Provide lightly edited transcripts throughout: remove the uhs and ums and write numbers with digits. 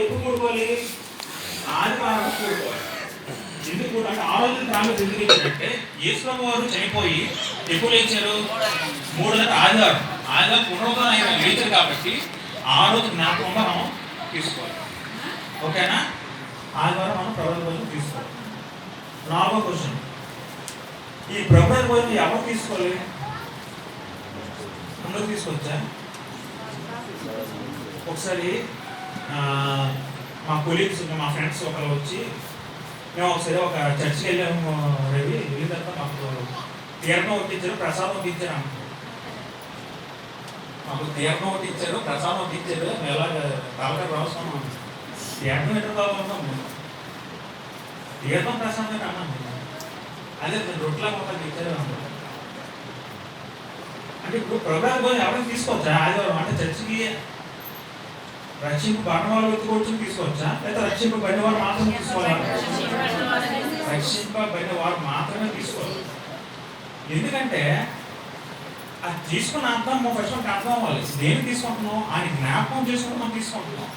ఎప్పుడు కూడుకోవాలి? ఆదివారం కూడుకోవాలి. ఎందుకు అంటే ఆ రోజు ప్రాముఖ్యత ఎందుకు ఇచ్చారంటే యేసుప్రభు వారు చనిపోయి ఎప్పుడు లేచారు? 3 ఆదివారం. ఆదివారం పునరుద్ధరణ ఆయన లేచారు కాబట్టి ఆ రోజు జ్ఞాపకంగా మనం తీసుకోవాలి. ఓకేనా? ఆదివారం మనం ప్రభుత్వ భోజనం తీసుకోవాలి. 4వ క్వశ్చన్, ఈ ప్రభుత్వ భోజనం ఎవరు తీసుకోవాలి? అందరూ తీసుకోవచ్చా? ఒకసారి మా కొలీగ్స్ మా ఫ్రెండ్స్ ఒకరు వచ్చి మేము ఒకసారి ఒక చర్చికి వెళ్ళాము. రవి వెళ్ళిన తర్వాత మాకు తీర్థం ఒకటి ఇచ్చారు, ప్రసాదం ఒకటి ఇచ్చారు. మాకు తీర్థం ఒకటి ఇచ్చారు, ప్రసాదం ఒకటి ఇచ్చారు. మేము ఎలాగ కాలగా రాస్తున్నాం. తీర్థం ఎక్కడ కావాలన్నాము, తీర్థం ప్రసాదం అన్నాము. అదే రొట్టెలా మొత్తం ఇచ్చారు అన్నాము. అంటే ఇప్పుడు ప్రోగ్రామ్ పోయి ఎవరైనా తీసుకోవచ్చా? ఆదివారం అంటే చర్చికి రక్షింపబడిన వాళ్ళు ఎత్తుకోవచ్చు తీసుకోవచ్చా, లేదా రక్షింపబడిన వారు మాత్రమే తీసుకోవాలా? రక్షింపబడిన వారు మాత్రమే తీసుకోవాలి. ఎందుకంటే అది తీసుకున్న అర్థం ఫస్ట్ మనకు అర్థం అవ్వాలి. దేన్ని తీసుకుంటున్నాం? ఆయన జ్ఞాపకం చేసుకుంటూ మనం తీసుకుంటున్నాం.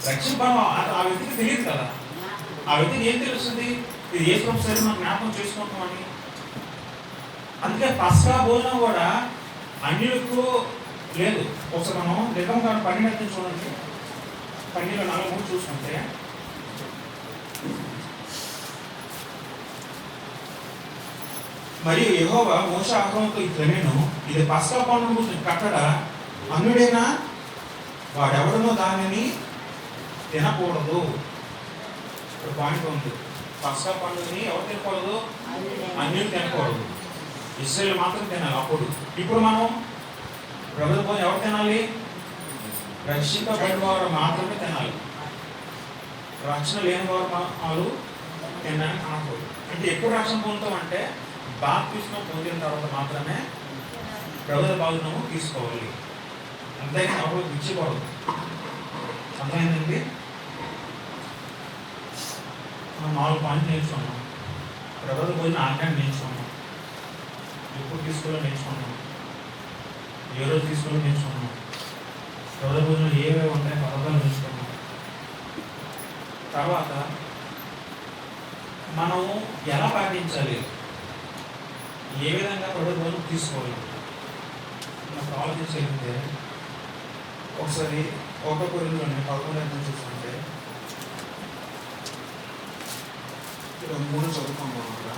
రక్షింపబడిన ఆ వ్యక్తికి తెలియదు కదా. ఆ వ్యక్తికి ఏం తెలుస్తుంది? ఇది ఏ ప్రొఫెసర్ మనం జ్ఞాపకం చేసుకుంటున్నాం అని. అందుకే పస్కా భోజనం కూడా అన్యులకు లేదు. ఒకసారి మనం నిర్గమకాండం 12 చూడండి. 12:4 చూసుకుంటే మరియు యెహోవా మోషే అహరోనుతో ఇట్లనెను, ఇది పస్కా పండుగ కట్టడ అన్యుడైనా వాడెవడనో దానిని తినకూడదు. ఇప్పుడు పాయింట్ ఉంది. పస్కా పండుగని ఎవరు తినకూడదు? అన్యులు తినకూడదు, ఇశ్రాయేలు మాత్రం తినాలి. అప్పుడు ఇప్పుడు మనం ప్రభుత్వ భోజనం ఎవరు తినాలి? రక్షింపబడిన వారు మాత్రమే తినాలి. రక్షణ లేని వారు తినడానికి అనకూడదు. అంటే ఎప్పుడు రక్షణ పొందుతాం అంటే బాప్తిస్మం పొందిన తర్వాత మాత్రమే ప్రభుత్వ భోజనము తీసుకోవాలి. అంతేగాని ఎవరు ఇచ్చిపోవద్దు. అర్థమైందండి? మనం 4 పాయింట్లు నేర్చుకున్నాం. ప్రభుత్వ భోజనం ఆజ్ఞాన్ని నేర్చుకున్నాం, ఎప్పుడు తీసుకోవాలో నేర్చుకున్నాం, ఏ రోజు తీసుకోవాలో నేర్చుకున్నాం, ప్రభుత్వ భోజనం ఏవేవి ఉంటాయో పదార్థాలు నేర్చుకున్నాం. తర్వాత మనం ఎలా పాటించాలి, ఏ విధంగా ప్రభుత్వ భోజనం తీసుకోవాలి నాకు ఆలోచించగలిగితే ఒకసారి 1 కొరింథీయులు 11 చూసుకుంటే 3 చదువుకుంటాం కదా.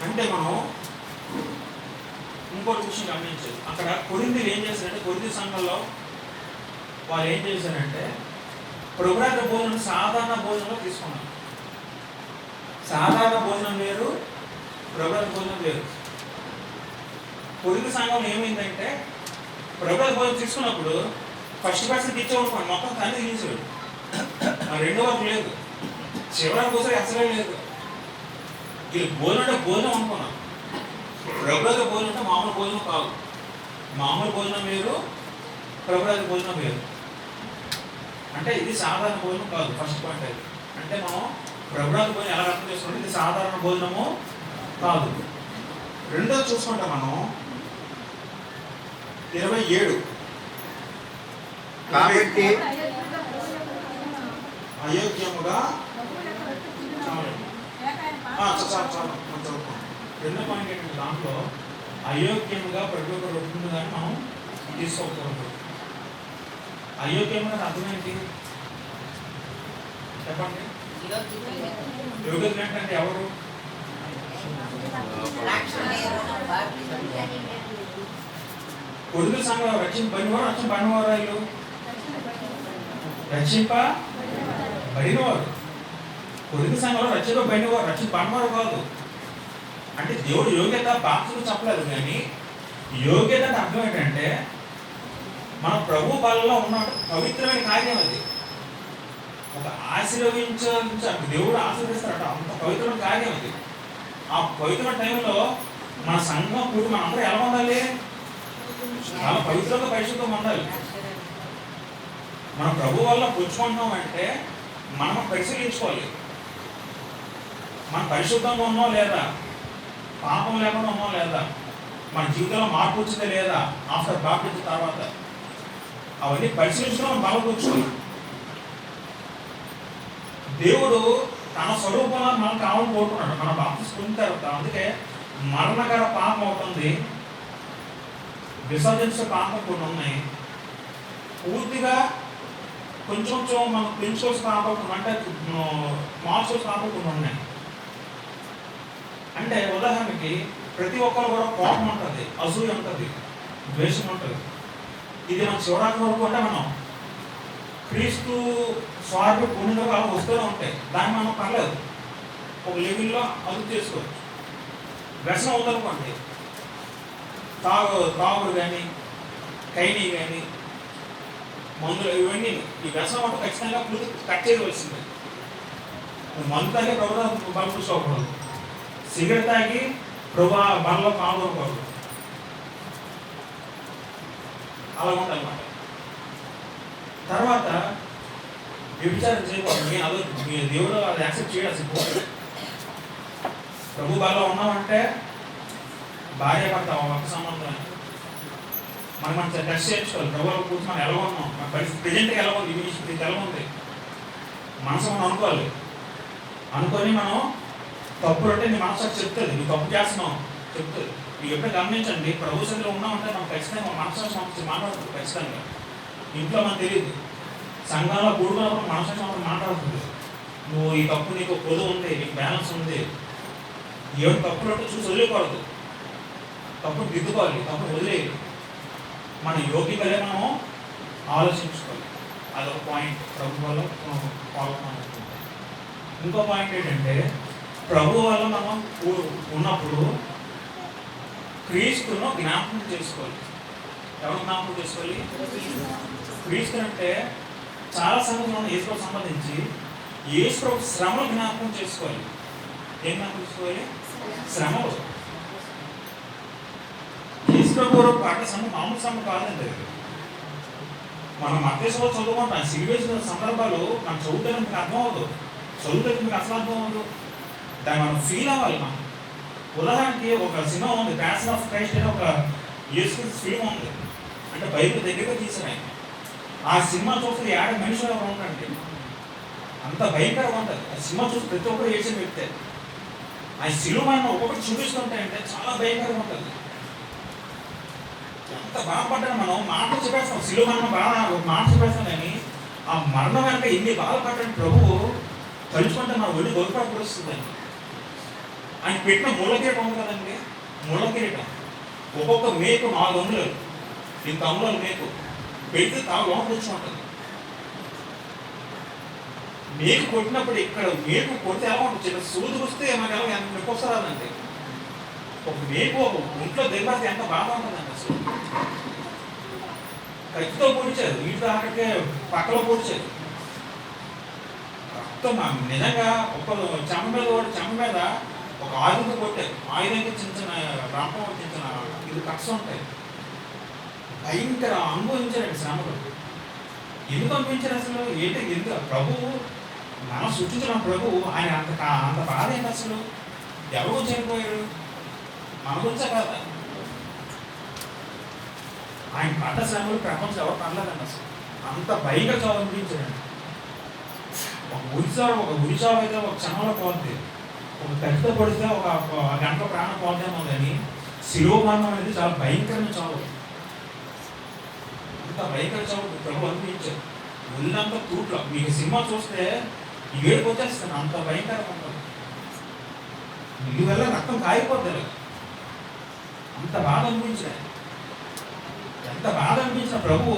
అంటే మనం ఇంకోటి విషయం గమనించాలి. అక్కడ కొరింథీయులు ఏం చేశారంటే, కొరింథీ సంఘంలో వాళ్ళు ఏం చేశారంటే ప్రభుత్వ భోజనం సాధారణ భోజనంలో తీసుకున్నారు. సాధారణ భోజనం వేరు, ప్రభుత్వ భోజనం వేరు. కొరింథీ సంఘంలో ఏమైందంటే ప్రభుత్వ భోజనం తీసుకున్నప్పుడు ఫస్ట్ పర్సెంట్ ఇచ్చేవాడు మొత్తం తల్లి తీసేవాడు. రెండో వరకు లేదు, చివరికి కోసం అసలే లేదు. వీళ్ళు భోజనం అంటే భోజనం అనుకున్నాం. ప్రభుత్వ భోజనం అంటే మామూలు భోజనం కాదు. మామూలు భోజనం వేరు, ప్రభుత్వ భోజనం వేరు. అంటే ఇది సాధారణ భోజనం కాదు. ఫస్ట్ పాయింట్ అది. అంటే మనం ప్రభుత్వ భోజనం ఎలా అర్థం చేసుకుంటే ఇది సాధారణ భోజనము కాదు. రెండోది చూసుకుంటే మనం 27 కాబట్టి అయోగ్యముగా రెండో పాయింట్ ఏంటంటే దాంట్లో అయోగ్యముగా ప్రతి ఒక్క రొట్టును కానీ మనం తీసుకోకూడదు. అయోగ్యముగా అర్థం ఏంటి చెప్పండి? యోగ్యత ఏంటంటే ఎవరు? కొరింథీ సంఘంలో రక్షింపబడినవారు రక్షింపబడినవారు రక్షింపబడినవారు. కొరింథీ సంఘంలో రక్షింపబడినవారు రక్షింపబడినవారు కాదు. అంటే దేవుడు యోగ్యత బాప్తిస్మం చెప్పలేదు, కానీ యోగ్యత అంటే అర్థం ఏంటంటే మన ప్రభు బలలో ఉన్న పవిత్రమైన కార్యం అది. ఒక దేవుడు ఆశీర్వదిస్తారట, అంత పవిత్రమైన కార్యం అది. ఆ పవిత్రమైన టైంలో మన సంఘం కూడి మన అందరూ ఎలా ఉండాలి? చాలా పవిత్రంగా పరిశుద్ధంగా ఉండాలి. మన ప్రభు వల్ల పుచ్చుకుంటున్నాం అంటే మనం పరిశీలించుకోవాలి. మనం పరిశుద్ధంగా ఉన్నాం లేదా, పాపం లేకుండా ఉన్నాం లేదా, మన జీవితంలో మార్పు వచ్చిందా లేదా ఆఫ్టర్ బాప్టిజం తర్వాత, అవన్నీ పరిశీలించడం మనం బలపరుచుకోవాలి. దేవుడు తన స్వరూపంలో మనం కావాలని కోరుకున్నాడు మన బాప్టిజం పొందిన తర్వాత. అందుకే మరణకర పాపం అవుతుంది, విసర్జించే పాపం కొన్ని ఉన్నాయి, పూర్తిగా కొంచెం కొంచెం మనం పెంచుకోవాల్సిన పాపం కొన్ని అంటే మార్చుకోవాల్సిన పాపం కొన్ని ఉన్నాయి. అంటే ఉదాహరణకి ప్రతి ఒక్కరు కూడా కోపం ఉంటుంది, అసూయ ఉంటుంది, ద్వేషం ఉంటుంది. ఇది మన చివరాక వరకు అంటే మనం క్రీస్తు స్వార్థ పుణ్యంలో అలా వస్తూనే ఉంటాయి. దాన్ని మనం పర్లేదు ఒక లెవెల్లో అదుపు చేసుకోవచ్చు. వ్యసనం అవుతుందనుకోండి, తాగుడు కానీ కైనీ కానీ మందులు ఇవన్నీ, ఈ వ్యసనం అంటే ఖచ్చితంగా కట్ చేయవలసిందే. మందు తాగి ప్రభు బలపరుచుకోకూడదు, సిగరెట్ తాగి ప్రభు బలలో పాల్గొనకూడదు, అలా ఉందన్నమాట. తర్వాత వ్యభిచారం చేయకూడదు. నేను అదో దేవుడు అది యాక్సెప్ట్ చేయాల్సి పోతుంది. ప్రభు బలలో ఉన్నామంటే భార్య భర్త ఒక సంబంధం మనం టెస్ట్ చేయించుకోవాలి. ప్రభుత్వం కూర్చొని మనం ఎలా ఉన్నాం, మన పరిస్థితి ప్రజెంట్గా ఎలా ఉంది, ఇది ఎలా ఉంది మనసు మనం అనుకొని మనం తప్పుడు అంటే నీ మనసు చెప్తుంది, నువ్వు తప్పు చేస్తున్నావు చెప్తుంది. మీరు ఎప్పుడు గమనించండి, ప్రభు సన్నిధిలో ఉన్నామంటే మనం ఖచ్చితంగా మనసు మాట్లాడుతుంది. ఖచ్చితంగా ఇంట్లో మనకు తెలియదు, సంఘంలో కూడుకున్నప్పుడు మనసు మాట్లాడుతుంది. నువ్వు ఈ తప్పు నీకు పొదువు ఉంది, నీకు బ్యాలెన్స్ ఉంది, ఏడు తప్పులు అంటే చూసి వదిలేయకూడదు, తప్పును దిద్దుకోవాలి, తప్పును వదిలేయాలి. మన యోగ్యతలే మనం ఆలోచించుకోవాలి. అదొక పాయింట్ ప్రభు వల్ల ఫాలో అవుతుంది. ఇంకో పాయింట్ ఏంటంటే ప్రభు వల్ల మనం ఉన్నప్పుడు క్రీస్తును జ్ఞాపకం చేసుకోవాలి. ఎవరు జ్ఞాపకం చేసుకోవాలి? క్రీస్తు అంటే చాలా సంగతులు యేసుకు సంబంధించి యేసు శ్రమలు జ్ఞాపకం చేసుకోవాలి. ఏం జ్ఞాపకం చేసుకోవాలి? శ్రమలు. యేసుప్రభు పాట సమ్మ మామూలు సమ్మ కాదండి. మనం మధ్యలో చదువుకుంటాం, సిరివేసిన సందర్భాలు మనం చదువుతే మీకు అర్థం అవ్వదు, చదువుతే మీకు అసలు అర్థం అవ్వదు. దాన్ని మనం ఫీల్ అవ్వాలి. మనం ఉదాహరణకి ఒక సినిమా ఉంది, ప్యాషన్ ఆఫ్ క్రైస్ట్ అనే ఒక యేసు ఫిల్మ్ ఉంది, అంటే బైబిల్ దగ్గరగా తీసిన. ఆ సినిమా చూస్తే ఏడ మనిషి ఎవరు ఉండండి, అంత భయంకరంగా ఉంటుంది. ఆ సినిమా చూసి ప్రతి ఒక్కరు ఏడ్చి పెడితే ఆ సిలువ మనం ఒక్కొక్కటి చూపిస్తుంటాయంటే చాలా భయంకరంగా ఉంటుంది. ఎంత బాధపడ్డా మనం మాటలు చెప్పేస్తాం, సిలువ మనం బాగా ఒక మాట చెప్పేస్తాం, కానీ ఆ మరణం వెనక ఎన్ని బాధపడ్డాడు ప్రభువు తలుచుకుంటే మన ఒళ్ళు గొప్పపడుతుందండి. ఆయన పెట్టిన ముళ్ళ కిరీటం ఉంది కదండి, ముళ్ళ కిరీటం ఒక్కొక్క మేకు 400 ఇంత అంగుళాలు మేకు పెడితే తాను లోపల తెచ్చుకుంటుంది. మేకు కొట్టినప్పుడు ఇక్కడ మేకు కొడితే ఎలా ఉంటుంది, చిన్న సూది వస్తే మనకు ఎలా ఎంత నొప్పి వస్తుందండి. ఒక మేకు ఒక ఒంట్లో దెబ్బతే ఎంత బాధ ఉంటుందండి. అసలు కత్తితో పొడిచారు, వీటితో అక్కడికే పక్కలో పొడిచారు. రక్తం నిజంగా ఒక చెమ్మ మీద ఒక ఆయుధంతో కొట్టారు. ఆయుధంగా చిన్న చిన్న రాపం చిన్న చిన్న ఇది కక్ష ఉంటాయి. భయంకర అనుభవించారండి శ్రమలు. ఎందుకు అనిపించారు అసలు? ఎందుకు ప్రభువు మనం సృష్టించిన ప్రభువు ఆయన అంత బాధ ఏంటి అసలు? ఎవరు చనిపోయాడు? మన గురించే కదా. ఆయన పడ్డ శ్రమలు ప్రపంచం ఎవరు పడలేదండి అసలు. అంత భయంకర చావు అనిపించాడండి. ఒక ఉరిచావు అయితే ఒక క్షణంలో పోతుంది, ఒక కత్తితో పడితే ఒక గంట ప్రాణం పోతేమో, కానీ శిలువ మరణం అనేది చాలా భయంకరమైన చావు. అంత భయంకర చావు ప్రభు అనిపించారు. ఒళ్ళంతా తూట్లో మీకు సినిమా చూస్తే ఏడుపు వచ్చేస్తాను, అంత భయంకరంగా ఉంటుంది. మీ వల్ల రక్తం కాయిపోతుంది. అంత బాధ అనిపించాడు. ఎంత బాధ అనిపించిన ప్రభు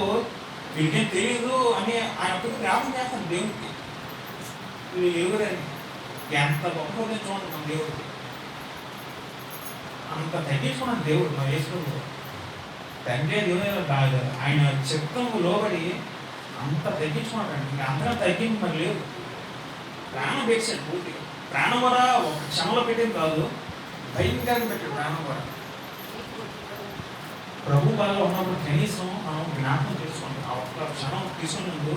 వీడికేం తెలియదు అని ఆయన ఒక్కరికి జ్ఞాపకం చేస్తాను దేవుడికి. వీళ్ళు ఎరుగురని ఎంత గొప్పగా చూడండి మన దేవుడికి. అంత తగ్గించుకున్నాను దేవుడు మన వేసుకుంటూ. తండ్రి దేవుడు ఆయన చిత్తము లోబడి అంత తగ్గించుకున్నాడు. ఇంకా అందరం తగ్గింది మరి లేదు. ప్రాణం పెట్టాడు పూర్తిగా. ప్రాణం కూడా ఒక క్షణంలో పెట్టేది కాదు, భయంకరంగా పెట్టాడు ప్రాణం కూడా. ప్రభు బాగా ఉన్నప్పుడు కనీసం మనం జ్ఞాపకం చేసుకోండి. ఆ ఒక్క క్షణం తీసుకున్నప్పుడు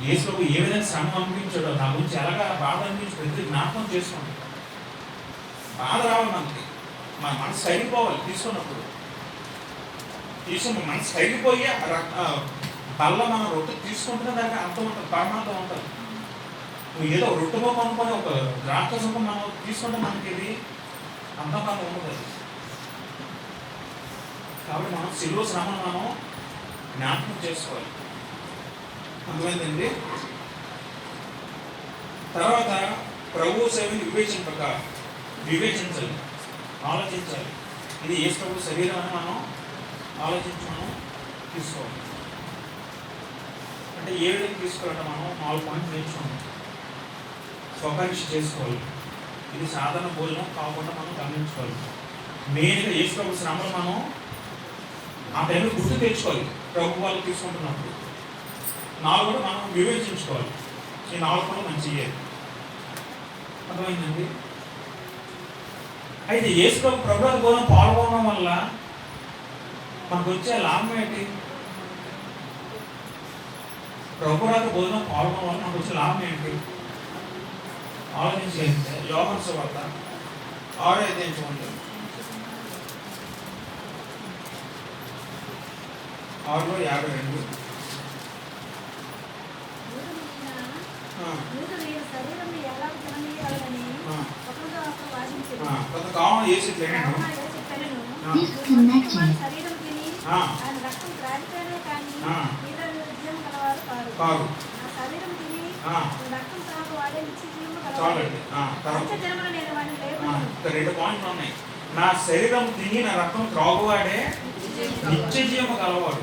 యేసు ప్రభు ఏ విధంగా శ్రమ అనిపించాడో, నా గురించి ఎలాగా బాధ అనిపించి ప్రతి జ్ఞాపకం చేసుకోండి. బాధ రావాలి మనకి, మన మనసు కరిగిపోవాలి. తీసుకున్నప్పుడు మనసు కరిగిపోయి బల్ల మన రొట్టె తీసుకుంటున్న దానికి అర్థం ఉంటుంది, పరమార్థం ఉంటుంది. నువ్వు ఏదో రొట్టె బొమ్మ అనుకొని ఒక ద్రాక్ష సుఖం మనం తీసుకుంటే మనకి ఇది అంతకాలం ఉండదు. కాబట్టి మనం శిలువ శ్రమను మనం జ్ఞాపకం చేసుకోవాలి. అర్థమైందండి. తర్వాత ప్రభు సేవని వివేచించాలి, ఆలోచించాలి. ఇది యేసు ప్రభు శరీరం అని మనం ఆలోచించమని తీసుకోవాలి. అంటే ఏ విధంగా తీసుకోవాలంటే మనం 4 పాయింట్లు నేర్చుకోండి. స్వపరీక్ష చేసుకోవాలి. ఇది సాధారణ భోజనం కాకుండా మనం గమనించుకోవాలి. మెయిన్గా యేసు ప్రభు శ్రమలు మనం ఆ టైంలో గుర్తు తెచ్చుకోవాలి. ప్రభు వాళ్ళు తీసుకుంటున్నప్పుడు 4 మనం వివేచించుకోవాలి. ఈ 4 కూడా మంచిగా. అర్థమైందండి. అయితే యేసు ప్రభు భోజనం పాల్గొనడం వల్ల మనకు వచ్చే లాభం ఏంటి? ప్రభురాత భోజనం పాల్గొనడం వల్ల మనకు వచ్చే లాభం ఏంటి ఆలోచించి యోహాను సువార్త 6:52 6:52 కొంతకాలం యేసు కాదు. చాలండి. 2 పాయింట్లు ఉన్నాయి. నా శరీరం తిని నా రక్తం త్రాగువాడే నిత్య జీవము గలవాడు.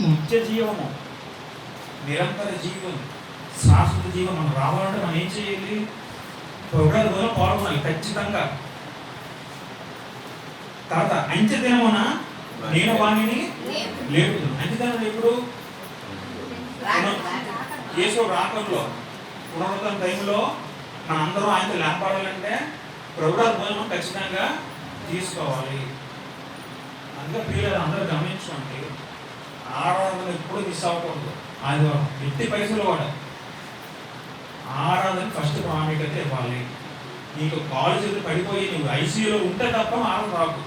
నిత్య జీవము, నిరంతర జీవం, శాశ్వత జీవం మనం రావాలంటే మనం ఏం చేయాలి? ప్రభువులో పాల్గొనాలి ఖచ్చితంగా. తర్వాత అంత్యదినమున నేను వాణిని లేపుతాను. అంత్యదినం ఎప్పుడు? యేసు రాకడలో, పునరుద్ధరణ టైంలో మనందరూ ఆయనతో లేపడాలంటే ప్రభువుల భోజనం ఖచ్చితంగా తీసుకోవాలి. అందుకే ప్రియులు అందరూ గమనించుకోండి. ఆరాధన ఎప్పుడు మిస్ అవ్వకూడదు. ఆదివారం ఎట్టి పైసలు కూడా ఆరాధన ఫస్ట్ ప్రాముఖ్యత ఇవ్వాలి. నీకు కాలు చేతులు పడిపోయి నువ్వు ఐసీయూలో ఉంటే తప్ప ఆరాధన రాకు.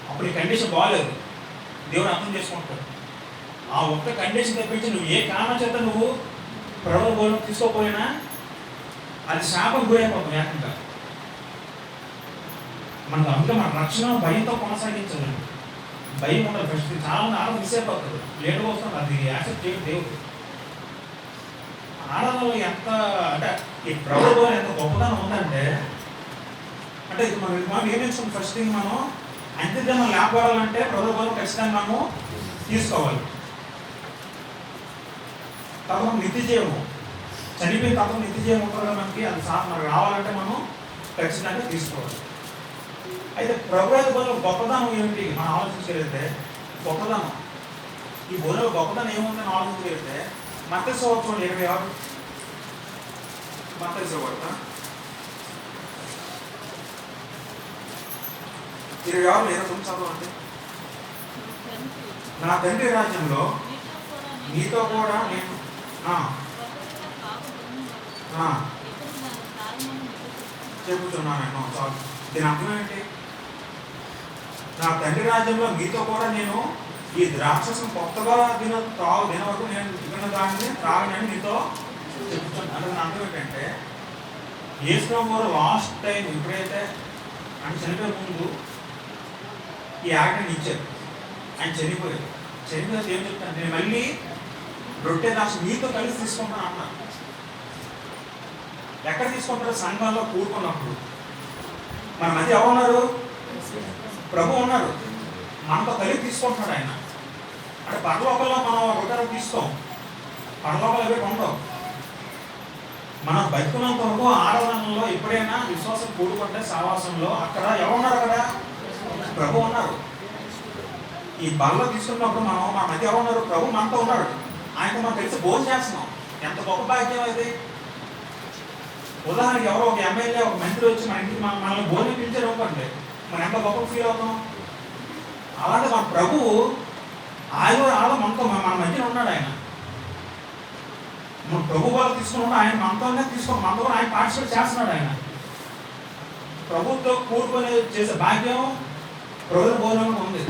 అప్పుడు ఈ కండిషన్ బాగాలేదు, దేవుడు అర్థం చేసుకుంటాడు. ఆ ఒక్క కండిషన్ తప్పించి నువ్వు ఏ కారణం చేత నువ్వు ప్రభు భోజనం తీసుకోకపోయినా అది శాపం గురైపోతుంది ఏకంగా. మనకు అందుకే మన రక్షణ భయంతో కొనసాగించాలండి. భయం ఉండదు. ఫస్ట్ చాలా ఆరాధన మిస్ అయిపోతుంది, లేట్ వస్తుంది. అది యాక్సెప్ట్ చేయడం దేవుడు. ఆరాధనలో ఎంత అంటే ఈ ప్రభుత్వం ఎంత గొప్పదనం ఉందంటే, అంటే మనం ఏం నేర్చుకున్నాం? ఫస్ట్ థింగ్ మనం అంత్యదినం లేకపోవాలంటే ప్రభుత్వం ఖచ్చితంగా మనము తీసుకోవాలి. తర్వాత నిత్య జీవము, చనిపోయిన తర్వాత నిత్య జీవం ఉంటుంది కదా మనకి, అది మనకు రావాలంటే మనం ఖచ్చితంగా తీసుకోవాలి. అయితే ప్రభుత్వ బోధన గొప్పదనం ఏమిటి మనం ఆలోచించగలిగితే, గొప్పదనం ఈ బోధనలో గొప్పదనం ఏముందని ఆలోచించగలిగితే, మత్తయి సువార్త 26, మత్తయి సువార్త 26:29 చదవండి. నా తండ్రి రాజ్యంలో నీతో కూడా నేను చెబుతున్నాను. చాలు. దీని అర్థం ఏంటి? నా తండ్రి రాజ్యంలో మీతో కూడా నేను ఈ ద్రాక్షసం కొత్తగా తిన వరకు నేను తిన్న దానిని త్రాగనని నీతో చెప్తున్నాను. అంటే దాని అర్థం ఏంటంటే, యేసు గారు లాస్ట్ టైం ఎప్పుడైతే ఆయన చనిపోయే ముందు ఈ ఆజ్ఞని ఇచ్చారు. ఆయన చనిపోయారు. చనిపోతే ఏం చెప్తాను? నేను మళ్ళీ రొట్టె దాక్ష మీతో కలిసి తీసుకుంటాను అన్నాను. ఎక్కడ తీసుకుంటారు? సంఘంలో కూడుకున్నప్పుడు. మన మధ్య ఎవరున్నారు? ప్రభు ఉన్నారు. మనతో కలిసి తీసుకుంటున్నాడు ఆయన. అంటే పరలోకంలో మనం రొట్టెలు తీసుకోం, పరలోకాలు ఎవరు ఉండవు. మనం బతుకున్నంత వరకు ఆరాధనలో ఎప్పుడైనా విశ్వాసం కూడుకుంటే సహవాసంలో అక్కడ ఎవరున్నారు? అక్కడ ప్రభు ఉన్నారు. ఈ బల్ల తీసుకున్నప్పుడు మన మధ్య ఎవరున్నారు? ప్రభు మనతో ఉన్నాడు. ఆయనతో మనం తెలిసి భోజనం చేస్తున్నాం. ఎంత గొప్ప భాగ్యం అది. ఉదాహరణకి ఎవరో ఒక ఎమ్మెల్యే ఒక మంత్రి వచ్చి మన ఇంటికి మనల్ని భోజనం పిలిచారు అనుకోండి, మనం ఎంత గొప్ప ఫీల్ అవుతాం. అలాగే మన ప్రభువు ఆయన మనతో మన మధ్యన ఉన్నాడు. ఆయన మన ప్రభు వాళ్ళు తీసుకున్నాడు, ఆయన మనతోనే తీసుకుని మనతో ఆయన పార్టిసిపేట్ చేస్తున్నాడు. ఆయన ప్రభుత్వం కూడుకొని చేసే భాగ్యం ప్రభుత్వ భోజనంలో ఉంది.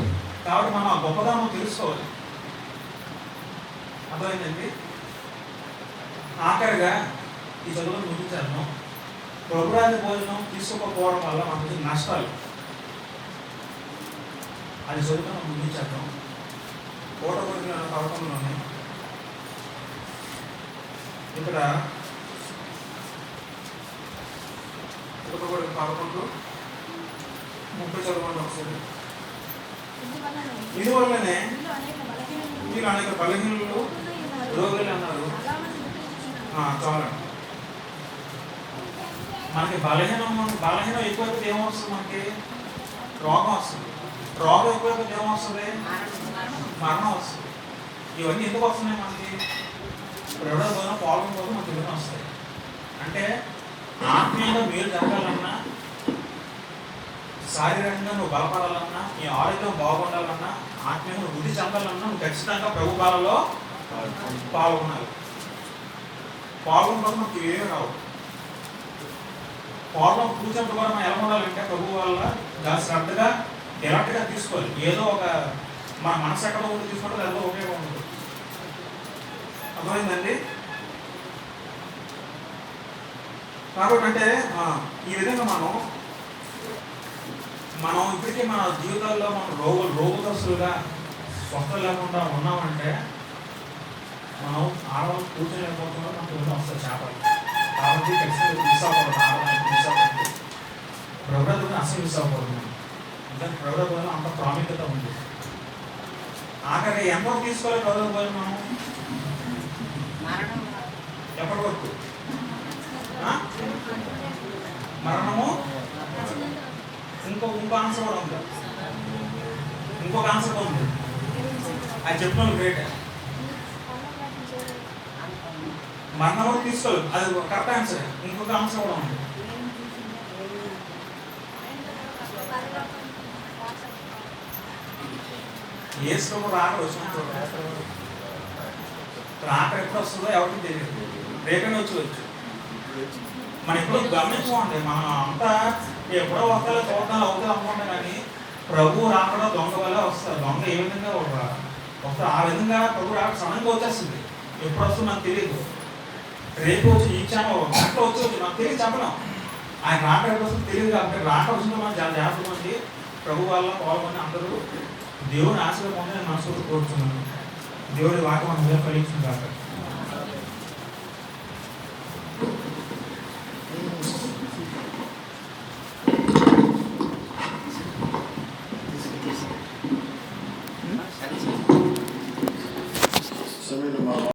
కాబట్టి మనం ఆ గొప్పదనం తెలుసుకోవాలి. అర్థమైందండి. ఆఖరిగా ఈ చదువును ముగించాను. ప్రభురాజు భోజనం తీసుకోకపోవడం వల్ల మనకి నష్టాలు, అది చదువుతో మనం ముగించాను. కోటకొడిన పథకంలోనే ఇక్కడ కోటకొడిన 11:30 చదవండి ఒకసారి. ఇందువల్లనే మీరు అనేక బలహీనలు రోగులు అన్నారు. చాలండి. మనకి బలహీనం ఎక్కువైతే ఏమొస్తుంది? మనకి రోగం వస్తుంది. రోగం ఎక్కువైతే ఏమొస్తుంది? మరణం వస్తుంది. ఇవన్నీ ఎందుకు వస్తున్నాయి మనకి? ఎవరో పాల్గొన కోసం మనకి ఇవన్నీ వస్తాయి. అంటే ఆత్మీయంగా మీరు జరగాలన్నా, శారీరకంగా నువ్వు బలపడాలన్నా, నీ ఆరోగ్యం బాగుండాలన్నా, ఆత్మీయంగా వృద్ధి చెందాలన్నా నువ్వు ఖచ్చితంగా ప్రభు బాలలో పాల్గొనాలి. పాల్గొనడం మనకి ఏమీ రావు. పాల్గొన కూర్చున్నట్టు కూడా మనం ఎలా ఉండాలంటే ప్రభు వల్ల దాని శ్రద్ధగా ఎలాంటిగా తీసుకోవాలి. ఏదో ఒక మన మనసు ఎక్కడ ఉండి తీసుకుంటే దాంట్లో ఉపయోగం ఉండదు. అర్థమైందండి. కాబట్టి అంటే ఈ విధంగా మనం ఇప్పటికీ మన జీవితాల్లో మనం రోగగ్రస్తులుగా స్వస్థ లేకుండా ఉన్నామంటే మనం ఆడవాళ్ళు కూర్చోలేకపోతున్నాం. మనకు ఏమో వస్తుంది చేపలు. కాబట్టి ఖచ్చితంగా మిస్ అవ్వకూడదు. ఆడవాళ్ళకి మిస్ అవ్వకూడదు. ప్రభుత్వం అసలు మిస్ అవ్వకూడదు. దానికి ప్రభుత్వంలో అంత ప్రాముఖ్యత ఉంది. ఆఖరి ఎంతవరకు తీసుకోవాలి ప్రభుత్వం? మనం ఎప్పటి వరకు? మరణము. ఇంకొక ఆన్సర్ కూడా ఉంది. ఇంకొక ఆన్సర్ కూడా ఉంది. అది చెప్పిన గ్రేట్. మరణం వరకు తీసుకోవాలి, అది కరెక్ట్ ఆన్సర్. ఇంకొక ఆన్సర్ కూడా ఉంది. ఏసులో రాక వచ్చినప్పుడు రాక ఎప్పుడు వస్తుందో ఎవరికి తెలియదు. రేపే వచ్చి మనం ఎప్పుడు గమనించుకోండి. మనం అంతా ఎప్పుడో వస్తాలో చూడటాలు అవుతుంది అనుకుంటాం. కానీ ప్రభు రాకడా దొంగ వల్ల వస్తారు. దొంగ ఏ విధంగా వస్తారు ఆ విధంగా ప్రభు రాక సడన్గా వచ్చేస్తుంది. ఎప్పుడు వస్తుందో నాకు తెలియదు. రేపు వచ్చి ఈ క్షణం గంటలో వచ్చి నాకు తెలియదు, చెప్పలేం. ఆయన రాక ఎప్పుడు వస్తుంది తెలియదు. కాబట్టి రాక వచ్చిందో మనం చాలా జాగ్రత్తగా ఉంది. ప్రభు వల్ల పాల్గొని అందరూ దేవుని ఆశీర్వాదం పొందని మనసు కోరుతున్నాను. దేవుడి వాక్యం మనం కలిగించిన కాక